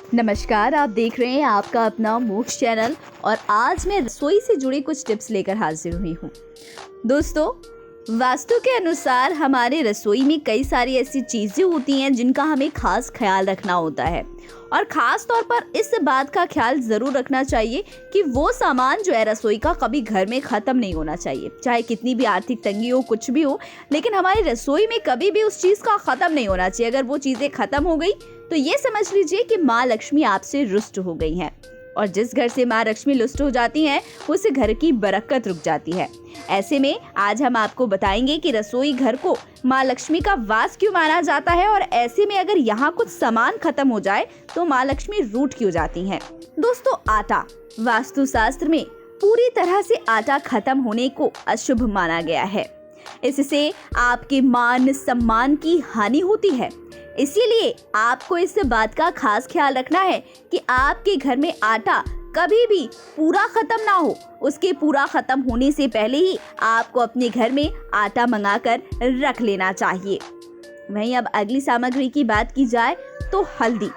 नमस्कार, आप देख रहे हैं आपका अपना मोक्ष चैनल और आज मैं रसोई से जुड़ी कुछ टिप्स लेकर हाजिर हुई हूँ। दोस्तों, वास्तु के अनुसार हमारे रसोई में कई सारी ऐसी चीज़ें होती हैं जिनका हमें खास ख्याल रखना होता है और ख़ास तौर पर इस बात का ख्याल ज़रूर रखना चाहिए कि वो सामान जो है रसोई का कभी घर में ख़त्म नहीं होना चाहिए। चाहे कितनी भी आर्थिक तंगी हो, कुछ भी हो, लेकिन हमारी रसोई में कभी भी उस चीज़ का ख़त्म नहीं होना चाहिए। अगर वो चीज़ें ख़त्म हो गई तो ये समझ लीजिए कि माँ लक्ष्मी आपसे रुष्ट हो गई हैं और जिस घर से माँ लक्ष्मी रुष्ट हो जाती हैं उस घर की बरकत रुक जाती है। ऐसे में आज हम आपको बताएंगे कि रसोई घर को माँ लक्ष्मी का वास क्यों माना जाता है और ऐसे में अगर यहाँ कुछ सामान खत्म हो जाए तो माँ लक्ष्मी रूठ क्यों जाती हैं। दोस्तों, आटा वास्तु शास्त्र में पूरी तरह से आटा खत्म होने को अशुभ माना गया है। इससे आपके मान सम्मान की हानि होती है। इसीलिए आपको इस बात का खास ख्याल रखना है कि आपके घर में आटा कभी भी पूरा खत्म ना हो। उसके पूरा खत्म होने से पहले ही आपको अपने घर में आटा मंगाकर रख लेना चाहिए। वहीं अब अगली सामग्री की बात की जाए तो हल्दी।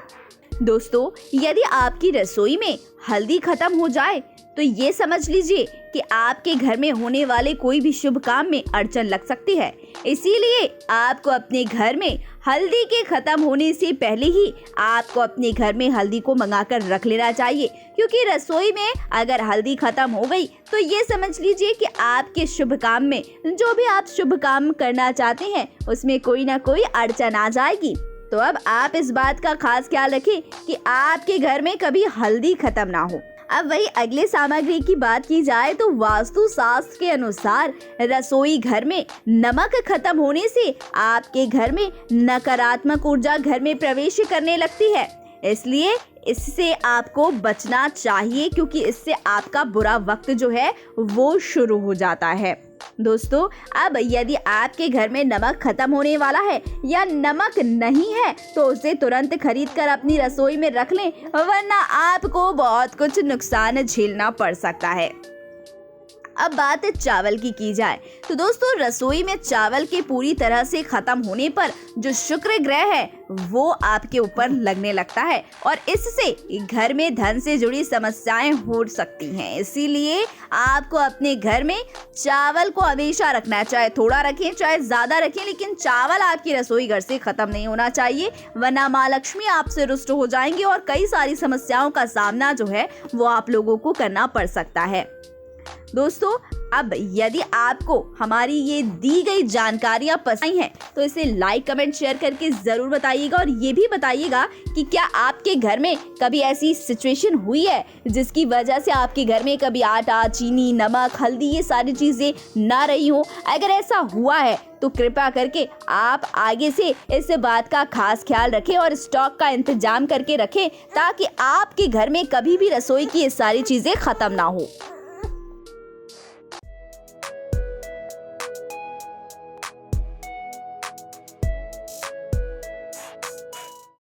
दोस्तों, यदि आपकी रसोई में हल्दी खत्म हो जाए तो ये समझ लीजिए कि आपके घर में होने वाले कोई भी शुभ काम में अड़चन लग सकती है। इसीलिए आपको अपने घर में हल्दी के खत्म होने से पहले ही आपको अपने घर में हल्दी को मंगाकर रख लेना चाहिए, क्योंकि रसोई में अगर हल्दी खत्म हो गई तो ये समझ लीजिए कि आपके शुभ काम में, जो भी आप शुभ काम करना चाहते हैं, उसमें कोई ना कोई अड़चन आ जाएगी। तो अब आप इस बात का खास ख्याल रखें कि आपके घर में कभी हल्दी खत्म ना हो। अब वही अगले सामग्री की बात की जाए तो वास्तु शास्त्र के अनुसार रसोई घर में नमक खत्म होने से आपके घर में नकारात्मक ऊर्जा घर में प्रवेश करने लगती है। इसलिए इससे आपको बचना चाहिए, क्योंकि इससे आपका बुरा वक्त जो है वो शुरू हो जाता है। दोस्तों, अब यदि आपके घर में नमक खत्म होने वाला है या नमक नहीं है तो उसे तुरंत खरीद कर अपनी रसोई में रख लें, वरना आपको बहुत कुछ नुकसान झेलना पड़ सकता है। अब बात चावल की जाए तो दोस्तों, रसोई में चावल के पूरी तरह से खत्म होने पर जो शुक्र ग्रह है वो आपके ऊपर लगने लगता है और इससे घर में धन से जुड़ी समस्याएं हो सकती हैं। इसीलिए आपको अपने घर में चावल को हमेशा रखना, चाहे थोड़ा रखें चाहे ज्यादा रखें, लेकिन चावल आपकी रसोई घर से खत्म नहीं होना चाहिए, वरना माँ लक्ष्मी आपसे रुष्ट हो जाएंगी और कई सारी समस्याओं का सामना जो है वो आप लोगों को करना पड़ सकता है। दोस्तों, अब यदि आपको हमारी ये दी गई जानकारियां पसंद हैं तो इसे लाइक कमेंट शेयर करके जरूर बताइएगा और ये भी बताइएगा कि क्या आपके घर में कभी ऐसी सिचुएशन हुई है जिसकी वजह से आपके घर में कभी आटा, चीनी, नमक, हल्दी ये सारी चीजें ना रही हो। अगर ऐसा हुआ है तो कृपया करके आप आगे से इस बात का खास ख्याल रखें और स्टॉक का इंतजाम करके रखें ताकि आपके घर में कभी भी रसोई की ये सारी चीजें खत्म ना हो।